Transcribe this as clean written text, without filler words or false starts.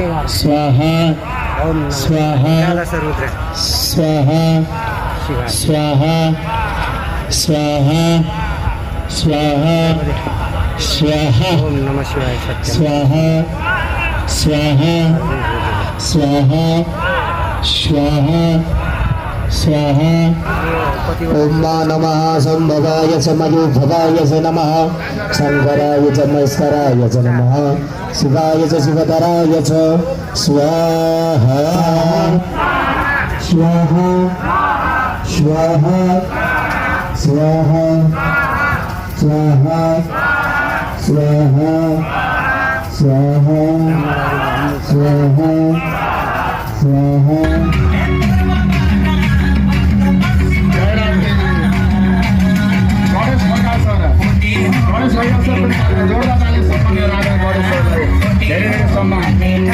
स्वाहा स्वाहा स्वाहा स्वाहा स्वाहा स्वाहा स्वाहा ओम नमः शिवाय सत्यम स्वाहा स्वाहा स्वाहा स्वाहा स्वाहा ओम नमः संभवाय च मयोभवाय च नमः शंकराय च मस्कराय च नमः शिवाय च शिवतराय च स्वाहा स्वाहा स्वाहा स्वाहा स्वाहा स्वाहा स्वाहा स्वाहा स्वाहा जोरदार ताली सम्मान